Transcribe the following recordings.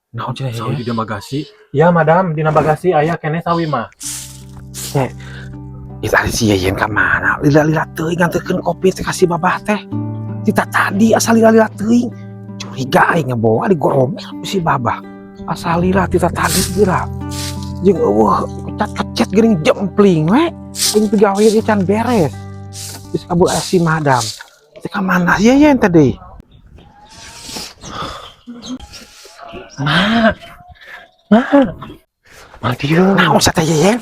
Naon cenah Sawi ya? di bagasi. Ya, madam, di bagasi aya kene sawi mah. Itu ada si Yeyen ka mana? Lila-lila teuing nganterkeun kopi teh kasih babah teh. Tita tadi asal lila-lila teuing. Curiga aing ngabawa digoromel ku si babah. Asal lila tita tadi geura. Jeung eueuh kecat-kecet geuning jempling we. Aing pegawe ge can beres. Geus kabul aya si madam. Teh ka mana Yeyen tadi? Madieu. Naon sa teh Yeyen?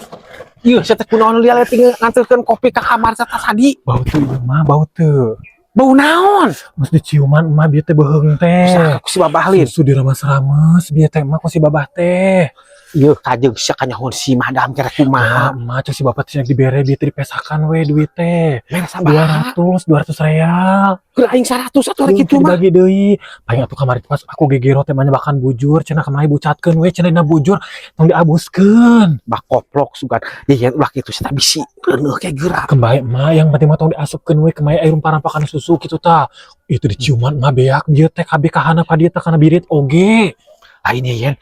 Ieu sa teh kunaon lila tinggal nganterkeun kopi ka kamar sa tadi. Bau teu ieu mah, bau teu. Bau naon? Mas diciuman mah bieu teh beheung teh. Usaha ku si babah lin. Susu diramas-ramas bieu teh mah ku si babah teh. Ieu kajeng sia kanyahoan si madam kira kumaha. Mah cek si bapak teh dibere bieu teh dipesakan we duit teh. Mere sabaraha? 200 real. Keur aing 100 atuh ari kitu mah. Dibagi deui. Paling atuh kamari pas aku gegero teh mah nyebakan bujur, cenah kamari bucatkeun we cenah dina bujur tong diabuskeun. Bah koplok sugan. Yeyen ulah kitu sia bisi reuneuh ke geura. Kembae mah yang penting mah tong diasupkeun we kemai aya rumpah-rumpah kana susu kitu tah. Itu diciuman mah beak bieu teh kabeh kahana ka dieu teh kana birit oge. Lain Yeyen.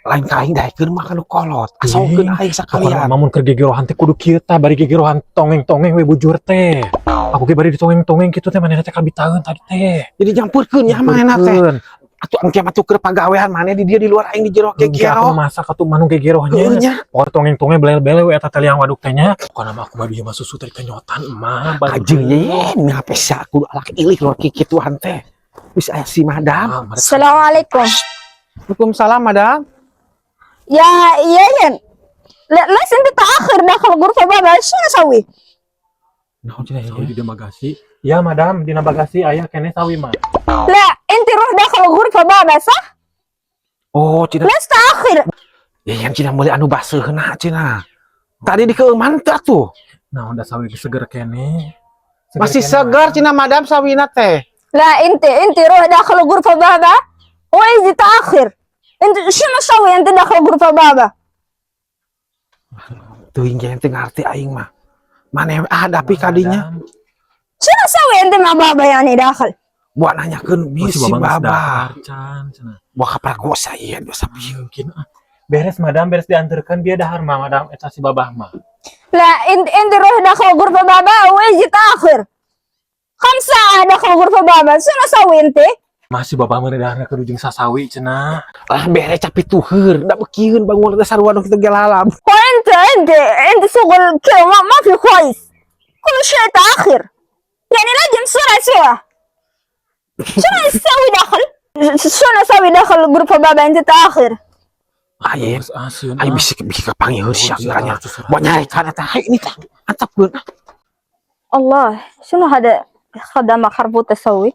Lain ka aing daekeun mah kana kolot. Asalkeun aing Pokona sakalian. mamun keur gegerohan teh kudu kieu tah bari gegerohan tongeng-tongeng we bujur teh. Aku ge bari ditongeng-tongeng kitu teh manehna teh kabitaeun tadi teh. Jadi nyampurkeun nya manehna teh. Atuh engke mah tuh keur pagawean maneh di dieu di luar aing di jero Aku gegero. masak atuh manung gegerohnya. Heuh nya. Pokona tongeng-tongeng belel-belel we eta teh liang waduk teh nya. Pokona mah aku mah bieu mah susu teh kenyotan emah. Ajeng Yeyen ngape sia kudu alak ilik luar kikituan teh. Wis aya si madam. Assalamualaikum. Waalaikumsalam madam. Ya Yeyen. Les انت تأخر داخل غرفة بابا شنو اسوي؟ Naon cenah sawi di bagasi? Ya, madam, di bagasi aya kene sawi mah. لا انت روح داخل غرفة بابا صح؟ Oh, cina ليش تأخر؟ Yeyen cina meuli anu baseuhna cina. Tadi dikeungan teh atuh. Naon da sawi seger kene. Masih segar cina madam sawina teh. لا انت روح داخل غرفة بابا ويجي تأخر. انت شنو تسوي انت داخل غرفة بابا؟ Teuing Yeyen teh ngarti aing mah. Maneh hadapi kadinya. شنو تسوي انت مع بابا يعني داخل؟ Buat nanyakeun bieu si babah. Can cenah. Buat kapragosa Yeyen dosa bieu. Mungkin beres madam, beres diantarkan biar dahar mah madam eta si babah mah. لا انت روح داخل غرفة بابا ويجي تأخر. 5 ساعة داخل غرفة بابا شنو تسوي انت؟ Masih babah mah daharna keur ujung sasawi cenah. Lah bere capit tuheur, da beukieun bangun teh sarua kitu ge lalam. انت شغل كده ما في كويس. كل شيء تأخر. يعني لازم بسرعة شوية. شنو تسوي داخل؟ شنو اسوي داخل غرفة بابا انت تأخر؟ Ayeun, Asyun. aing bisi kepanggil sia geuranya. Buat nyarikan eta hayu ini tah. Antapkeun. الله شنو هذا خدامة خربوط تسوي؟